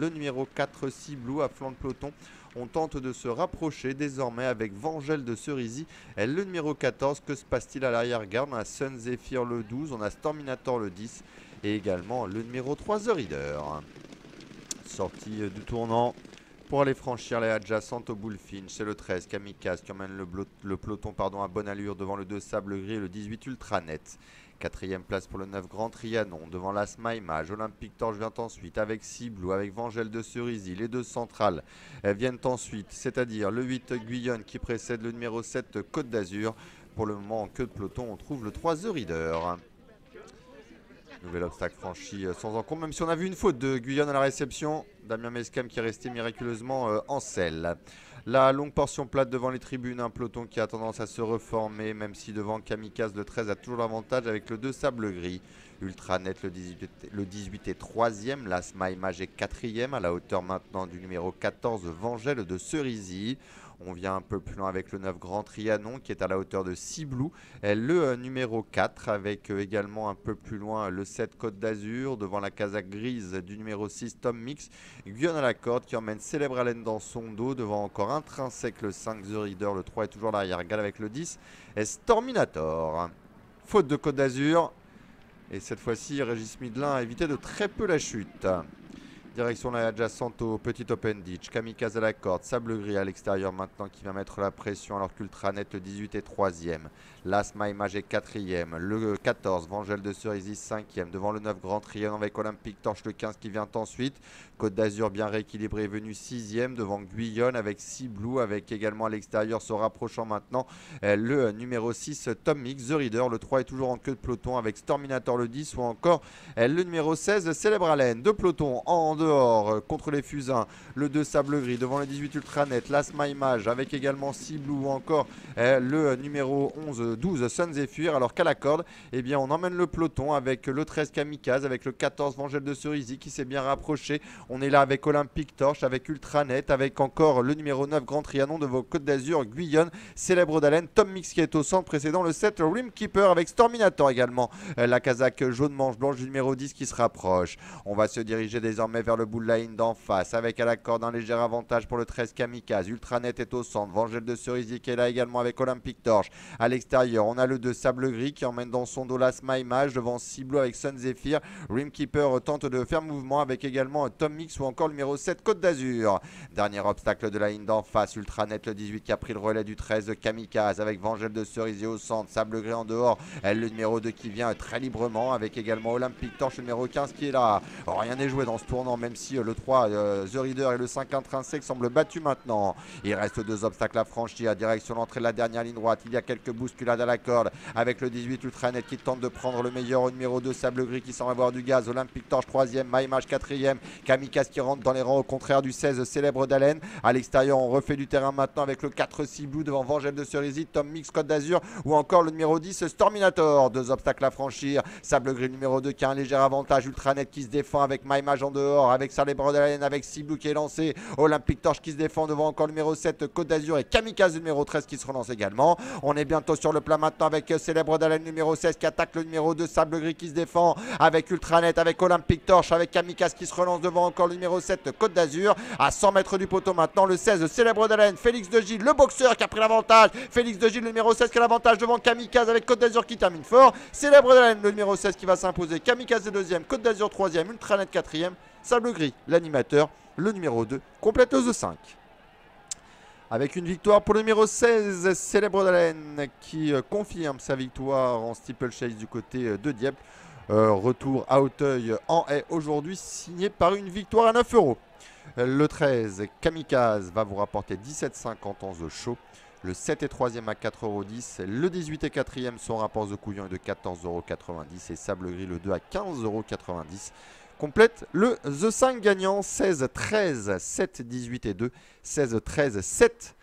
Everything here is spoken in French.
le numéro 4 Ciblou à flanc de peloton. On tente de se rapprocher désormais avec Vangel de Cerisy, le numéro 14. Que se passe-t-il à l'arrière-garde? On a Sun Zephyr le 12, on a Storminator le 10 et également le numéro 3 The Reader. Sortie du tournant pour aller franchir les adjacentes au Bullfinch. C'est le 13 Kamikaze qui emmène le peloton à bonne allure devant le 2 Sable Gris et le 18 Ultranet. Quatrième place pour le 9 Grand Trianon devant l'Asma Image. Olympique Torche vient ensuite avec Ciblou, avec Vangel de Cerisy. Les deux centrales viennent ensuite, c'est-à-dire le 8 Guyonne qui précède le numéro 7 Côte d'Azur. Pour le moment en queue de peloton on trouve le 3 The Reader. Nouvel obstacle franchi sans encombre, même si on a vu une faute de Guyonne à la réception. Damien Mescam qui est resté miraculeusement en selle. La longue portion plate devant les tribunes, un peloton qui a tendance à se reformer, même si devant Kamikaze le 13 a toujours l'avantage avec le 2 Sable Gris. Ultranet le 18 est 3e, l'Asma Image est 4e, à la hauteur maintenant du numéro 14 Vangel de Cerisy. On vient un peu plus loin avec le 9 Grand Trianon qui est à la hauteur de Ciblou. Le numéro 4 avec également un peu plus loin le 7 Côte d'Azur. Devant la casaque grise du numéro 6 Tom Mix. Guyonne à la corde qui emmène Célèbre Haleine dans son dos. Devant encore Intrinsèque le 5 The Reader. Le 3 est toujours l'arrière-garde avec le 10 Storminator. Faute de Côte d'Azur. Et cette fois-ci Régis Midlin a évité de très peu la chute. Direction la adjacente au petit Open Ditch. Kamikaze à la corde. Sable Gris à l'extérieur maintenant qui va mettre la pression alors qu'Ultranet le 18 est 3e. L'Asma Image est 4e. Le 14 Vangel de Cerisy 5e. Devant le 9 Grand Trianon avec Olympique Torche le 15 qui vient ensuite. Côte d'Azur bien rééquilibré est venu 6e. Devant Guyonne avec Ciblou avec également à l'extérieur se rapprochant maintenant le numéro 6 Tom Mix. The Reader. Le 3 est toujours en queue de peloton avec Storminator le 10 ou encore le numéro 16 Célèbre Haleine. Deux pelotons en dehors contre les Fusains, le 2 Sable Gris devant le 18 Ultranet, l'Asma Image avec également Ciblou ou encore le numéro 12 Sun Zephyr, alors qu'à la corde eh bien on emmène le peloton avec le 13 Kamikaze, avec le 14 Vangel de Cerisy qui s'est bien rapproché. On est là avec Olympique Torche, avec Ultranet, avec encore le numéro 9 Grand Trianon de vos Côte d'Azur, Guyonne, Célèbre d'Haleine, Tom Mix qui est au centre précédent, le 7 Rimkeeper avec Storminator également, la casaque jaune manche blanche du numéro 10 qui se rapproche. On va se diriger désormais vers le bout de la ligne d'en face avec à la corde un léger avantage pour le 13 Kamikaze. Ultranet est au centre, Vangel de Cerisy qui est là également avec Olympique Torche. À l'extérieur on a le 2 Sable Gris qui emmène dans son dos l'Asma Image devant Ciblou avec Sun Zephyr. Rimkeeper tente de faire mouvement avec également Tom Mix ou encore le numéro 7 Côte d'Azur. Dernier obstacle de la ligne d'en face, Ultranet le 18 qui a pris le relais du 13 Kamikaze avec Vangel de Cerisy au centre, Sable Gris en dehors, le numéro 2 qui vient très librement avec également Olympique Torche le numéro 15 qui est là. Rien n'est joué dans ce tournant même si le 3 The Reader et le 5 Intrinsèque semblent battus maintenant. Il reste deux obstacles à franchir à direction l'entrée de la dernière ligne droite. Il y a quelques bousculades à la corde avec le 18 Ultranet qui tente de prendre le meilleur au numéro 2 Sable Gris qui semble avoir du gaz. Olympique Torche 3e, My Image 4e, Kamikaze qui rentre dans les rangs au contraire du 16 Célèbre d'Haleine. À l'extérieur on refait du terrain maintenant avec le 4 Ciblou devant Vangel de Cerisy, Tom Mix Côte d'Azur ou encore le numéro 10 Storminator. Deux obstacles à franchir. Sable Gris numéro 2 qui a un léger avantage. Ultranet qui se défend avec My Image en dehors, avec Célèbre d'Haleine, avec Ciblou qui est lancé. Olympique Torche qui se défend devant encore le numéro 7 Côte d'Azur et Kamikaze numéro 13 qui se relance également. On est bientôt sur le plat maintenant avec Célèbre d'Haleine numéro 16 qui attaque le numéro 2 Sable Gris qui se défend avec Ultranet, avec Olympique Torche, avec Kamikaze qui se relance devant encore le numéro 7 Côte d'Azur. À 100 mètres du poteau maintenant le 16 Célèbre d'Haleine, Félix de Gilles le boxeur qui a pris l'avantage. Félix de Gilles le numéro 16 qui a l'avantage devant Kamikaze avec Côte d'Azur qui termine fort. Célèbre d'Haleine le numéro 16 qui va s'imposer. Kamikaze est deuxième, Côte d'Azur troisième, Ultranet quatrième, Sable Gris l'animateur, le numéro 2 complète le 5. Avec une victoire pour le numéro 16, Célèbre d'Haleine qui confirme sa victoire en steeplechase du côté de Dieppe. Retour à Auteuil en haie aujourd'hui, signé par une victoire à 9 €. Le 13, Kamikaze, va vous rapporter 17,50 en The Show. Le 7 est 3e à 4,10 €. Le 18 est 4e, son rapport The Couillon est de 14,90 € et Sable Gris le 2 à 15,90 €. Complète le The 5 gagnant 16, 13, 7, 18 et 2, 16, 13, 7,